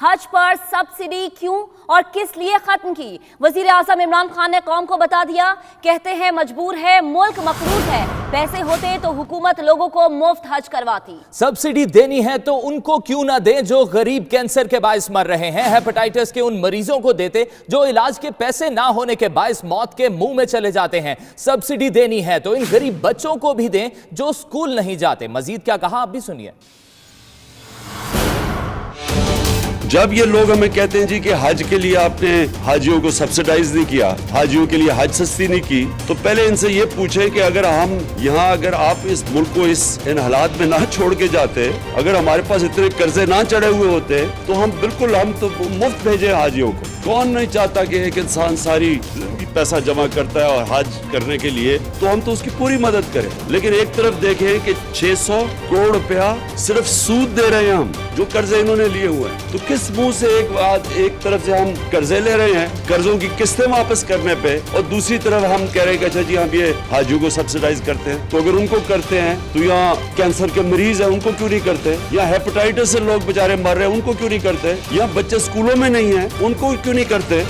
हज पर सब्सिडी क्यों और किस लिए खत्म की? वजीर आजम इमरान खान ने कौम को बता दिया। कहते हैं मजबूर है, मुल्क मकरूज है, पैसे होते तो हुकूमत लोगों को मुफ्त हज करवाती। सब्सिडी देनी है तो उनको क्यों ना दें जो गरीब कैंसर के बायस मर रहे हैं, हेपेटाइटिस के उन मरीजों को देते जो इलाज के पैसे ना होने के बायस मौत के मुंह में चले जाते हैं। सब्सिडी देनी है तो इन गरीब बच्चों को भी दें जो स्कूल नहीं जाते। मजीद क्या कहा, आप भी सुनिए। जब ये लोग हमें कहते हैं जी कि हज के लिए आपने हाजियों को सब्सिडाइज नहीं किया, हाजियों के लिए हज सस्ती नहीं की, तो पहले इनसे ये पूछें कि अगर हम यहाँ, अगर आप इस मुल्क को इन हालात में ना छोड़ के जाते, अगर हमारे पास इतने कर्जे ना चढ़े हुए होते, तो हम तो मुफ्त भेजे हाजियों को। कौन नहीं चाहता कि एक इंसान सारी पैसा जमा करता है और हज करने के लिए, तो हम तो उसकी पूरी मदद करें। लेकिन एक तरफ देखें कि 600 करोड़ रुपया सिर्फ सूद दे रहे हैं हम, जो कर्जे इन्होंने लिए हुए हैं। तो किस मुंह से एक तरफ से हम कर्जे ले रहे हैं कर्जों की किस्तें वापस करने पे, और दूसरी तरफ हम कह रहे हैं कि अच्छा जी हम ये हाजियों को सब्सिडाइज करते हैं। तो अगर उनको करते हैं तो यहाँ कैंसर के मरीज हैं उनको क्यों नहीं करते, या हेपेटाइटिस से लोग बेचारे मर रहे हैं उनको क्यों नहीं करते, या बच्चे स्कूलों में नहीं है उनको क्यों नहीं करते।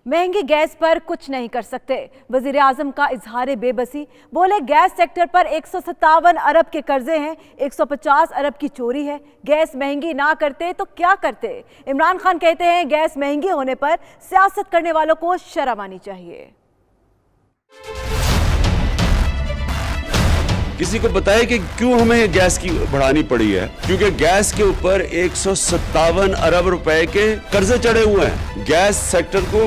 महंगी गैस पर कुछ नहीं कर सकते, वजीर आजम का इजहार बेबसी। बोले गैस सेक्टर पर 157 अरब के कर्जे हैं, 150 अरब की चोरी है। गैस महंगी ना करते तो क्या करते? इमरान खान कहते हैं गैस महंगी होने पर सियासत करने वालों को शर्म आनी चाहिए। किसी को बताए कि क्यों हमें गैस की बढ़ानी पड़ी है, क्योंकि गैस के ऊपर 157 अरब रुपए के कर्जे चढ़े हुए हैं। गैस सेक्टर को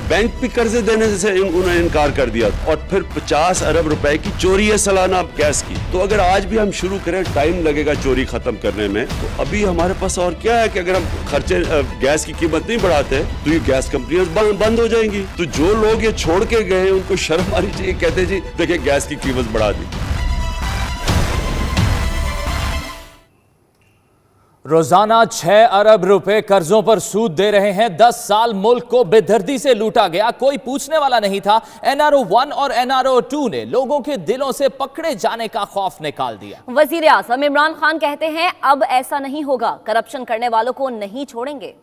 बैंक भी कर्जे देने से उन्होंने इनकार कर दिया, और फिर 50 अरब रुपए की चोरी है सालाना गैस की। तो अगर आज भी हम शुरू करें, टाइम लगेगा चोरी खत्म करने में, तो अभी हमारे पास और क्या है कि अगर हम खर्चे गैस की कीमत नहीं बढ़ाते तो ये गैस कंपनियां बंद हो जाएंगी। तो जो लोग ये छोड़ के गए उनको शर्म आनी चाहिए, कहते जी देखिए गैस की कीमत बढ़ा दी। रोजाना 6 अरब रुपए कर्जों पर सूद दे रहे हैं। 10 साल मुल्क को बेदर्दी से लूटा गया, कोई पूछने वाला नहीं था। NRO 1 और NRO 2 ने लोगों के दिलों से पकड़े जाने का खौफ निकाल दिया। वजीर आजम इमरान खान कहते हैं अब ऐसा नहीं होगा, करप्शन करने वालों को नहीं छोड़ेंगे।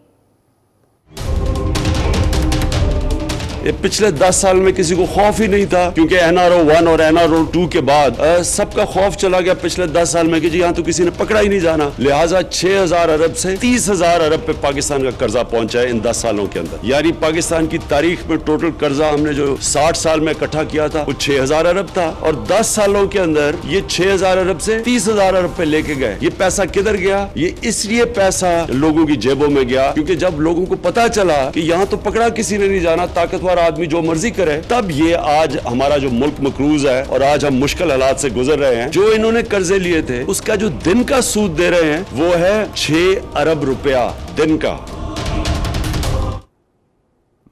ये पिछले 10 साल में किसी को खौफ ही नहीं था, क्योंकि NRO 1 और NRO 2 के बाद सबका खौफ चला गया पिछले 10 साल में कि जी यहाँ तो किसी ने पकड़ा ही नहीं जाना। लिहाजा 6000 अरब से 30,000 अरब पे पाकिस्तान का कर्जा पहुंचा है इन 10 सालों के अंदर। यानी पाकिस्तान की तारीख में टोटल कर्जा हमने जो 60 साल में इकट्ठा किया था वो 6000 अरब था, और 10 सालों के अंदर ये 6000 अरब से 30,000 अरब पे लेके गए। ये पैसा किधर गया? ये इसलिए पैसा लोगों की जेबों में गया क्योंकि जब लोगों को पता चला कि यहाँ तो पकड़ा किसी ने नहीं जाना, ताकतवर आदमी जो मर्जी करे, तब ये आज हमारा जो मुल्क मकरूज है और आज हम मुश्किल हालात से गुजर रहे हैं। जो इन्होंने कर्जे लिए थे उसका जो दिन का सूद दे रहे हैं वो है 6 अरब रुपया दिन का।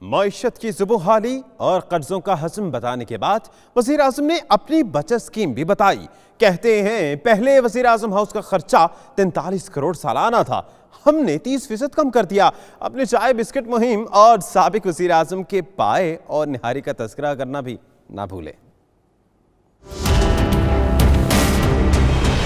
मईशत की जुबूहाली और कर्जों का हजम बताने के बाद वजीर आजम ने अपनी बचत स्कीम भी बताई। कहते हैं पहले वजीर आजम हाउस का खर्चा 43 करोड़ सालाना था, हमने 30% कम कर दिया। अपने चाय बिस्किट मुहिम और साबिक वज़ीर आज़म के पाए और निहारी का तज़किरा करना भी ना भूले।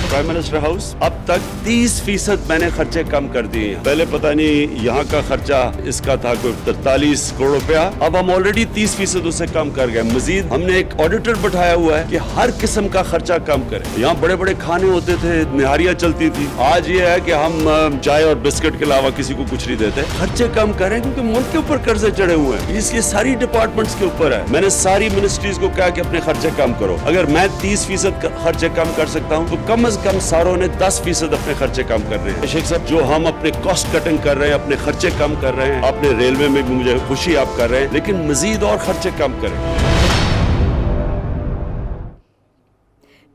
प्राइम मिनिस्टर हाउस अब तक 30% मैंने खर्चे कम कर दिए हैं। पहले पता नहीं यहाँ का खर्चा इसका था कोई 43 करोड़ रुपया, अब हम ऑलरेडी 30% उससे कम कर गए। मजीद हमने एक ऑडिटर बैठाया हुआ है कि हर किस्म का खर्चा कम करें। यहाँ बड़े बड़े खाने होते थे, निहारियाँ चलती थी, आज ये है कि हम चाय और बिस्किट के अलावा किसी को कुछ नहीं देते। खर्चे कम करें क्योंकि मुल्क के ऊपर कर्जे चढ़े हुए हैं, इसलिए सारी डिपार्टमेंट्स के ऊपर है। मैंने सारी मिनिस्ट्रीज को कहा कि अपने खर्चे कम करो। अगर मैं 30% खर्चे कम कर सकता हूँ तो कम कम सारों ने 10% अपने खर्चे कम कर रहे हैं। शेख साहब, जो हम अपने कॉस्ट कटिंग कर रहे हैं, अपने खर्चे कम कर रहे हैं, अपने रेलवे में भी मुझे खुशी आप कर रहे हैं, लेकिन मजीद और खर्चे कम करें।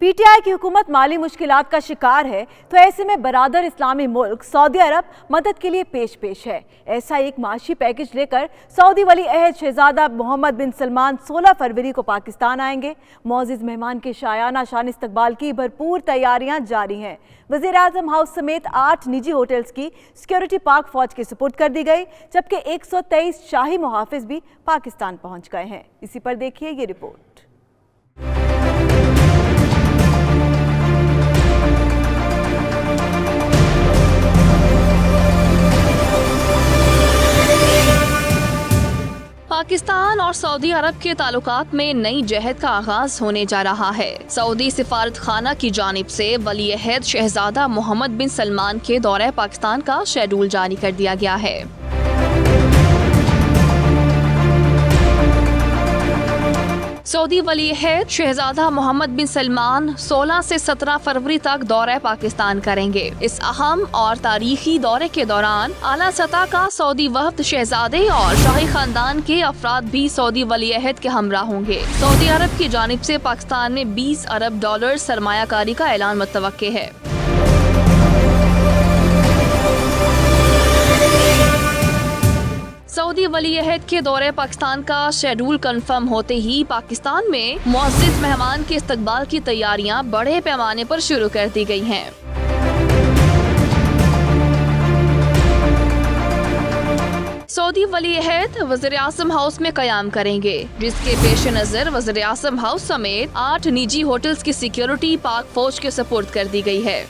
पीटीआई की हुकूमत माली मुश्किलात का शिकार है, तो ऐसे में बरादर इस्लामी मुल्क सऊदी अरब मदद के लिए पेश है। ऐसा एक माशी पैकेज लेकर सऊदी वली अहद शहजादा मोहम्मद बिन सलमान 16 फरवरी को पाकिस्तान आएंगे। मौजूद मेहमान के शायाना शान इस्तकबाल की भरपूर तैयारियां जारी हैं। वज़ीर आज़म हाउस समेत 8 निजी होटल्स की सिक्योरिटी पाक फौज के सुपुर्द कर दी गई, जबकि 123 शाही मुहाफिज भी पाकिस्तान पहुंच गए हैं। इसी पर देखिए ये रिपोर्ट। पाकिस्तान और सऊदी अरब के ताल्लुकात में नई जहद का आगाज होने जा रहा है। सऊदी सिफारत खाना की जानिब से वली अहद शहजादा मोहम्मद बिन सलमान के दौरे पाकिस्तान का शेड्यूल जारी कर दिया गया है। सऊदी वली अहद शहजादा मोहम्मद बिन सलमान 16 से 17 फरवरी तक दौरे पाकिस्तान करेंगे। इस अहम और तारीखी दौरे के दौरान आला सतह का सऊदी वफ्द शहजादे और शाही खानदान के अफराद भी सऊदी वली अहद के हमरा होंगे। सऊदी अरब की जानिब से पाकिस्तान में $20 अरब सरमायाकारी का ऐलान मुतवक्के है। सऊदी वली अहद के दौरे पाकिस्तान का शेड्यूल कंफर्म होते ही पाकिस्तान में मुअज़्ज़िज़ मेहमान के इस्तकबाल की तैयारियां बड़े पैमाने पर शुरू कर दी गई हैं। सऊदी वली अहद वज़ीर आज़म हाउस में क़याम करेंगे, जिसके पेश नज़र वज़ीर आज़म हाउस समेत 8 निजी होटल्स की सिक्योरिटी पाक फौज के सुपुर्द कर दी गई है।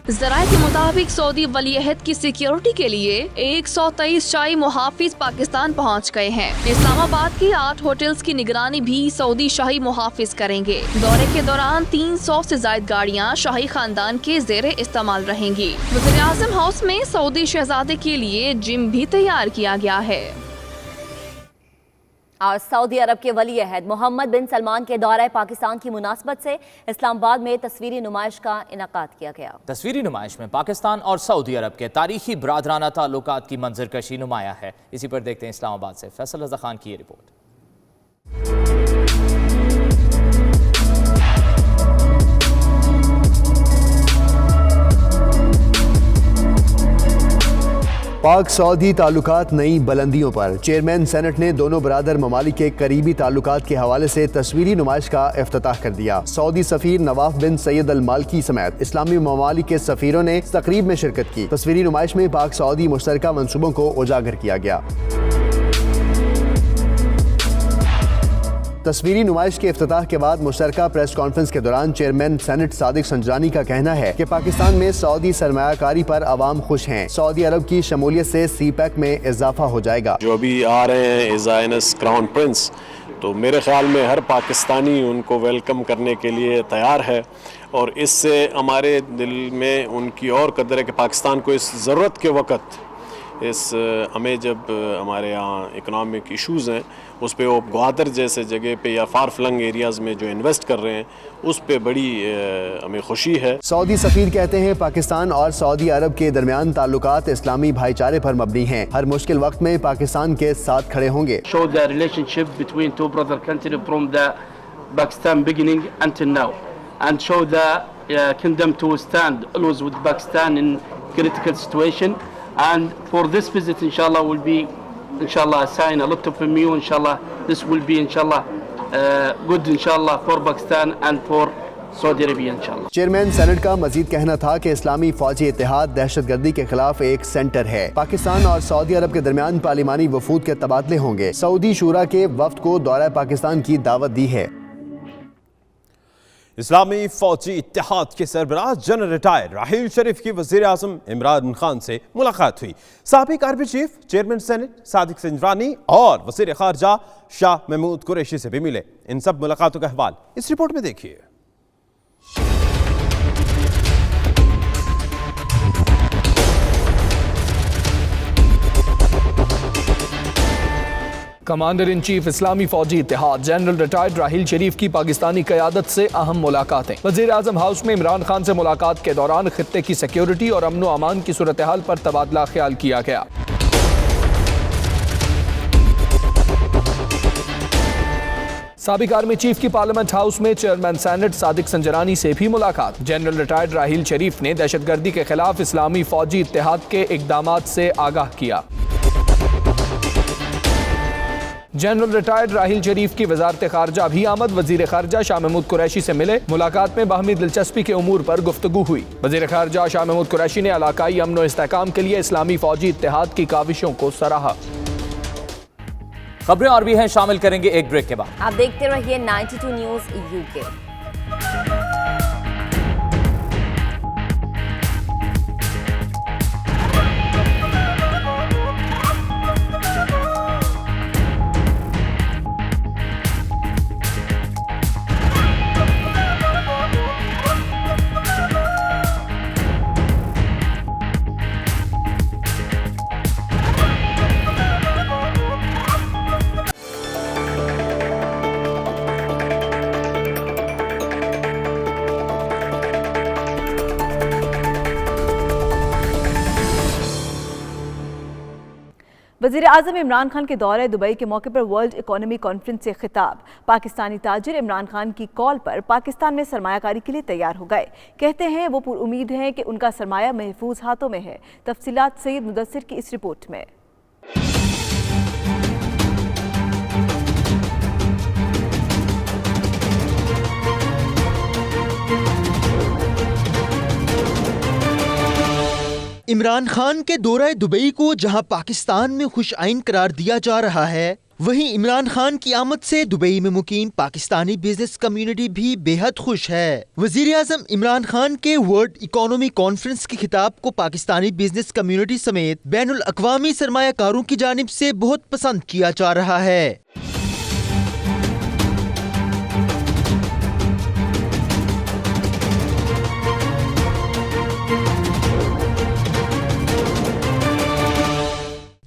ज़राए के मुताबिक सऊदी वली अहद की सिक्योरिटी के लिए 123 शाही मुहाफिज पाकिस्तान पहुंच गए हैं। इस्लामाबाद की 8 होटल्स की निगरानी भी सऊदी शाही मुहाफिज करेंगे। दौरे के दौरान 300 से ज्यादा गाड़ियां शाही खानदान के ज़ेरे इस्तेमाल रहेंगी। वज़ीर आज़म हाउस में सऊदी शहजादे के लिए जिम भी तैयार किया गया है। और सऊदी अरब के वली अहद मोहम्मद बिन सलमान के दौरे पाकिस्तान की मुनासबत से इस्लामाबाद में तस्वीरी नुमाइश का इनेकाद किया गया। तस्वीरी नुमाइश में पाकिस्तान और सऊदी अरब के तारीखी बरादराना ताल्लुकात की मंजरकशी नुमाया है। इसी पर देखते हैं इस्लामाबाद से फैसल रज़ा खान की ये रिपोर्ट। पाक सऊदी ताल्लुकात नई बुलंदियों पर। चेयरमैन सेनेट ने दोनों बरादर ममालिक के करीबी ताल्लुकात के हवाले से तस्वीरी नुमाइश का इफ्तिताह कर दिया। सऊदी सफीर नवाफ बिन सैयद अल मालकी समेत इस्लामी ममालिक के सफीरों ने तकरीब में शिरकत की। तस्वीरी नुमाइश में पाक सऊदी मुश्तरका मंसूबों को उजागर किया गया। तस्वीरी नुमाइश के इफ्तिताह के बाद मुश्तरका प्रेस कॉन्फ्रेंस के दौरान चेयरमैन सेनेट सादिक संजानी का कहना है कि पाकिस्तान में सऊदी सरमायाकारी पर अवाम खुश हैं। सऊदी अरब की शमूलियत से CPEC में इजाफा हो जाएगा। जो अभी आ रहे हैं हिज हाइनेस क्राउन प्रिंस, तो मेरे ख्याल में हर पाकिस्तानी उनको वेलकम करने के लिए तैयार है और इससे हमारे दिल में उनकी और कदर है कि पाकिस्तान को इस ज़रूरत के वक़्त हमें जब हमारे यहाँ इकनॉमिक इश्यूज़ हैं उस पे वो ग्वादर जैसे जगह पे या फार फ्लंग एरियाज़ में जो इन्वेस्ट कर रहे हैं उस पे बड़ी हमें खुशी है। सऊदी सफीर कहते हैं पाकिस्तान और सऊदी अरब के दरमियान ताल्लुकात इस्लामी भाईचारे पर मबनी हैं। हर मुश्किल वक्त में पाकिस्तान के साथ खड़े होंगे। Show the relationship between two brother countries from the Pakistan beginning until now, and show the kingdom to stand always with Pakistan in critical situation. And for this visit, inshallah, will be, inshallah, a sign, a lot from you, inshallah. This will be, inshallah, good, inshallah, for Pakistan and for Saudi Arabia, inshallah. Chairman senate का मजीद कहना था कि इस्लामी फौजी इत्तेहाद दहशतगर्दी के खिलाफ एक centre है। पाकिस्तान और सऊदी अरब के दरमियान पार्लिमानी वफूद के तबादले होंगे। सऊदी शूरा के वफ्द को दौरा पाकिस्तान की दावत दी है। इस्लामी फौजी इत्तेहाद के सरबराह जनरल रिटायर्ड राहिल शरीफ की वजीर आजम इमरान खान से मुलाकात हुई। साबिक army chief, chairman senate Sadiq Sanjrani और वजीर खारजा शाह महमूद कुरैशी से भी मिले। इन सब मुलाकातों का अहवाल इस रिपोर्ट में देखिए। कमांडर इन चीफ इस्लामी फौजी इत्तेहाद जनरल रिटायर्ड राहिल शरीफ की पाकिस्तानी क़यादत से अहम मुलाकातें। वज़ीर आज़म हाउस में इमरान खान से मुलाकात के दौरान खित्ते की सिक्योरिटी और अमन व अमान की सूरत हाल पर तबादला ख्याल किया गया। साबिक आर्मी चीफ की पार्लियामेंट हाउस में चेयरमैन सेनेट सादिक संजरानी से भी मुलाकात। जनरल रिटायर्ड राहिल शरीफ ने दहशतगर्दी के खिलाफ इस्लामी फौजी इत्तेहाद के इक़दामात से आगाह किया। जनरल रिटायर्ड राहिल शरीफ की वजारत खारजा भी आमद। वजीर खारजा शाह महमूद कुरैशी से मिले। मुलाकात में बाहमी दिलचस्पी के उमूर पर गुफ्तगू हुई। वजीर खारजा शाह महमूद कुरैशी ने इलाकाई अमन व इस्तेहकाम के लिए इस्लामी फौजी इत्तेहाद की काविशों को सराहा। खबरें और भी हैं, शामिल करेंगे एक ब्रेक के बाद। आप देखते रहिए 92 न्यूज़ यूके। वज़ीर आज़म इमरान खान के दौरे दुबई के मौके पर वर्ल्ड इकोनॉमी कॉन्फ्रेंस से खिताब। पाकिस्तानी ताजिर इमरान खान की कॉल पर पाकिस्तान में सरमायाकारी के लिए तैयार हो गए। कहते हैं वो पुरुमीद हैं कि उनका सरमाया महफूज हाथों में है। तफसीलात सईद मुदस्सिर की इस रिपोर्ट में। इमरान खान के दौरे दुबई को जहां पाकिस्तान में खुश आइन करार दिया जा रहा है, वहीं इमरान खान की आमद से दुबई में मुकीम पाकिस्तानी बिजनेस कम्युनिटी भी बेहद खुश है। वजीर आज़म इमरान खान के वर्ल्ड इकोनॉमी कॉन्फ्रेंस के खिताब को पाकिस्तानी बिजनेस कम्युनिटी समेत बैनुल अक़वामी सरमायाकारों की जानिब से बहुत पसंद किया जा रहा है।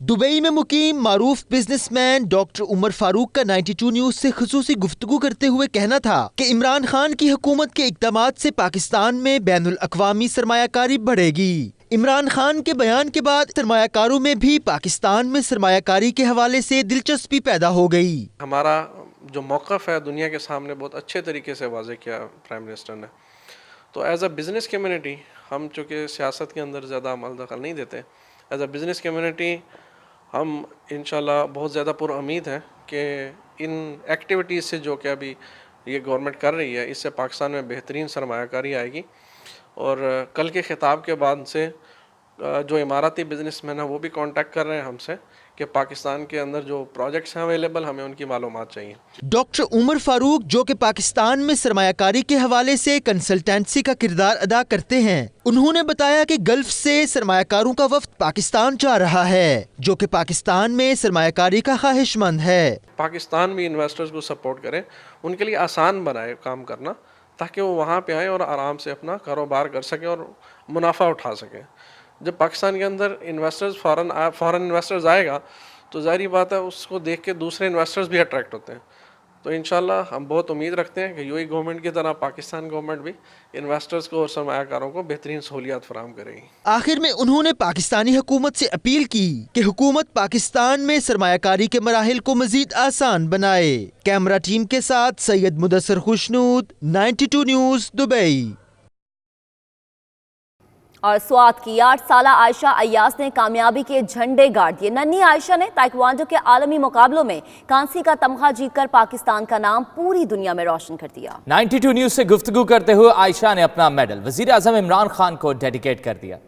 दुबई में मुकीम मारूफ बिजनेसमैन डॉक्टर उमर फारूक का 92 न्यूज से खुसूसी गुफ्तगू करते हुए कहना था कि इमरान खान की हुकूमत के इक़दामात से पाकिस्तान में बैनुल अक़वामी सरमायाकारी बढ़ेगी। इमरान खान के बयान के बाद सरमायाकारों में भी पाकिस्तान में सरमायाकारी के हवाले से दिलचस्पी पैदा हो गई। हमारा जो मौक़िफ़ है दुनिया के सामने बहुत अच्छे तरीके से वाज़े किया प्राइम मिनिस्टर ने। तो एज अ बिज़नेस कम्युनिटी, हम चूँकि सियासत के अंदर ज़्यादा अमल दखल नहीं देते, एज अ बिज़नेस कम्युनिटी हम इंशाल्लाह बहुत ज़्यादा पुरुमीद हैं कि इन एक्टिविटीज़ से जो कि अभी ये गवर्नमेंट कर रही है, इससे पाकिस्तान में बेहतरीन सरमायाकारी आएगी। और कल के खिताब के बाद से जो इमाराती बिजनेसमैन हैं वो भी कांटेक्ट कर रहे हैं हमसे कि पाकिस्तान के अंदर जो प्रोजेक्ट्स हैं अवेलेबल, हमें उनकी मालूमात चाहिए। डॉक्टर उमर फारूक, जो कि पाकिस्तान में सरमायाकारी के हवाले से कंसल्टेंसी का किरदार अदा करते हैं, उन्होंने बताया कि गल्फ से सरमायाकारों का वफ्द पाकिस्तान जा रहा है, जो कि पाकिस्तान में सरमायाकारी का ख्वाहिशमंद है। पाकिस्तान भी इन्वेस्टर्स को सपोर्ट करे, उनके लिए आसान बनाए काम करना, ताकि वो वहाँ पे आए और आराम से अपना कारोबार कर सकें और मुनाफा उठा सकें। जब पाकिस्तान के अंदर इन्वेस्टर्स फॉरेन इन्वेस्टर्स आएगा तो ज़ाहिर बात है उसको देख के दूसरे इन्वेस्टर्स भी अट्रैक्ट होते हैं। तो इंशाल्लाह हम बहुत उम्मीद रखते हैं कि यूएई गवर्नमेंट की तरह पाकिस्तान गवर्नमेंट भी इन्वेस्टर्स को और सरमायाकारों को बेहतरीन सहूलियात फराहम करेगी। आखिर में उन्होंने पाकिस्तानी हुकूमत से अपील की कि हुकूमत पाकिस्तान में सरमायाकारी के मराहिल को मजीद आसान बनाए। कैमरा टीम के साथ सैयद मुदस्सिर खुशनूद, 92 न्यूज़, दुबई। और स्वात की 8 साला आयशा अय्याज ने कामयाबी के झंडे गाड़ दिए। नन्ही आयशा ने ताइक्वांडो के आलमी मुकाबलों में कांसी का तमगा जीतकर पाकिस्तान का नाम पूरी दुनिया में रोशन कर दिया। 92 न्यूज से गुफ्तगू करते हुए आयशा ने अपना मेडल वजीर आजम इमरान खान को डेडिकेट कर दिया।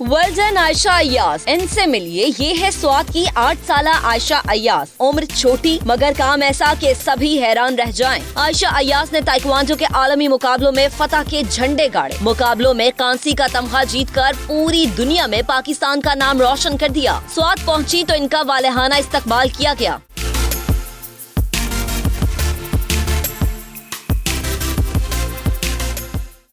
वेल डन आयशा अय्याज, इनसे मिलिए। ये है स्वात की 8 साला आयशा अय्याज। उम्र छोटी मगर काम ऐसा कि सभी हैरान रह जाएं। आयशा अय्याज ने ताइक्वांडो के आलमी मुकाबलों में फतह के झंडे गाड़े। मुकाबलों में कांसी का तमगा जीतकर पूरी दुनिया में पाकिस्तान का नाम रोशन कर दिया। स्वात पहुंची तो इनका वालेहाना इस्तकबाल किया गया।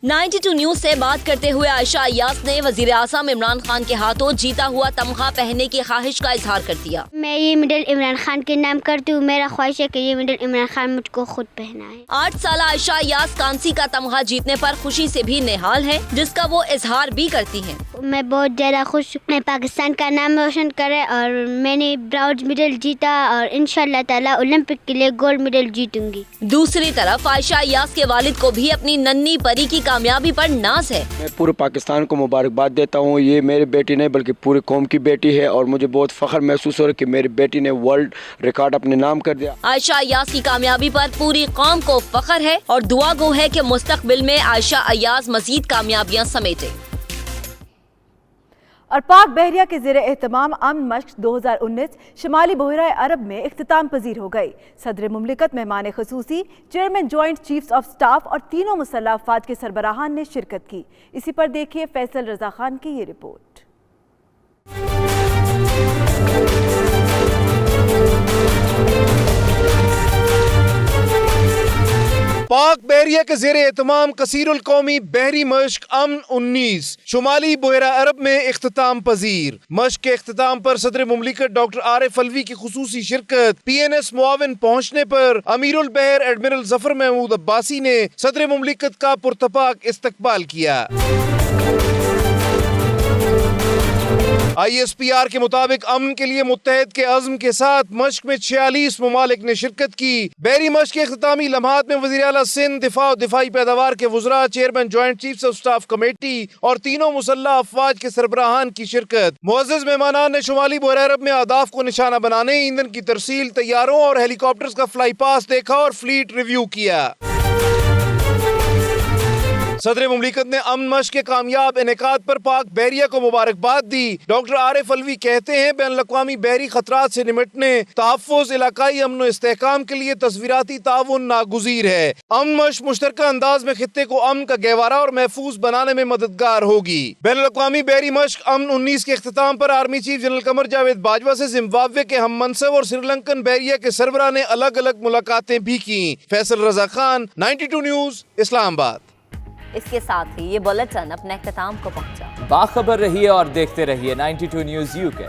$92 न्यूज से बात करते हुए आयशा अय्याज ने वजीर आज़म इमरान खान के हाथों जीता हुआ तमगा पहनने की ख्वाहिश का इजहार कर दिया। मैं ये मेडल इमरान खान के नाम करती हूँ। मेरा ख्वाहिश है कि ये मेडल इमरान खान मुझको खुद पहनाए। 8 साल आयशा अय्याज कांसी का तमगा जीतने पर खुशी से भी निहाल है, जिसका वो इजहार भी करती हैं। मैं बहुत ज्यादा खुश हूँ। मैं पाकिस्तान का नाम रोशन करे और मैंने ब्राउज मेडल जीता और इंशाल्लाह ताला ओलंपिक के लिए गोल्ड मेडल जीतूंगी। दूसरी तरफ आयशा अय्याज के वालिद को भी अपनी नन्ही परी की कामयाबी पर नाज है। मैं पूरे पाकिस्तान को मुबारकबाद देता हूँ। ये मेरी बेटी नहीं बल्कि पूरी कौम की बेटी है और मुझे बहुत फख्र महसूस हो रहा है कि मेरी बेटी ने वर्ल्ड रिकॉर्ड अपने नाम कर दिया। आयशा अय्याज की कामयाबी पर पूरी कौम को फख्र है और दुआ गो है कि मुस्तकबिल में आयशा अय्याज मजीद कामयाबियां समेटे। और पाक बहरिया के ज़ेरे एहतमाम अमन मश्क 2019 शुमाली बहरा अरब में इख्तिताम पजीर हो गई। सदर मुमलिकत मेहमान खसूसी, chairman joint chiefs of staff और तीनों मुसल्लह अफवाज के सरबराहान ने शिरकत की। इसी पर देखिए फैसल रजा खान की ये रिपोर्ट। पाक बहरिया के ज़ेरे एहतमाम कसीरुल कौमी बहरी मश्क अमन 19 शुमाली बहरा अरब में इख्तिताम पजीर। मश्क के इख्तिताम पर सदर मुमलिकत डॉक्टर आरिफ अलवी की खुसूसी शिरकत। PNS मुआविन पहुँचने पर अमीरुल बहर एडमिरल जफर महमूद अब्बासी ने सदर मुमलिकत का पुरतपाक इस्तकबाल किया। ISPR के मुताबिक अमन के लिए मुत्तहद के अज़्म के साथ मश्क में 46 ममालिक ने शिरकत की। बहरी मश्क के इख्तितामी लम्हात में वज़ीर आला सिंध दिफा और दिफाई पैदावार के वज़रा, chairman joint chiefs of staff committee और तीनों मुसल्लह अफवाज के सरबराहान की शिरकत। मुअज़्ज़ज़ मेहमानान ने शुमाली बहरा अरब में अहदाफ को निशाना बनाने, ईंधन की तरसील, तैयारों और हेलीकॉप्टर्स का फ्लाई पास देखा और फ्लीट रिव्यू किया। सदर मुमलिकत ने अमन मश्क के कामयाब इनेकाद पर पाक बहरिया को मुबारकबाद दी। डॉक्टर आरिफ अलवी कहते हैं बैन अल-अक़वामी बहरी खतरात से निमटने, तहफ़्फ़ुज़, इलाकाई अमन व इस्तेहकाम के लिए तस्वीराती ताउन नागुज़ीर है। अमन मश्क मुश्तरका अंदाज में खित्ते को अमन का गहवारा और महफूज बनाने में मददगार होगी। बैन अल-अक़वामी बहरी मश्क अमन 19 के इख्तिताम पर army chief general Qamar Javed Bajwa से जिम्बाब्वे के हम मनसब और श्रीलंकन बहरिया के सरबराह ने अलग अलग मुलाकातें भी की। फैसल रजा खान, 92 न्यूज़, इस्लामाबाद। इसके साथ ही ये बुलेटिन अपने इख्तिताम को पहुंचा। बाखबर रहिए और देखते रहिए 92 न्यूज़ UK।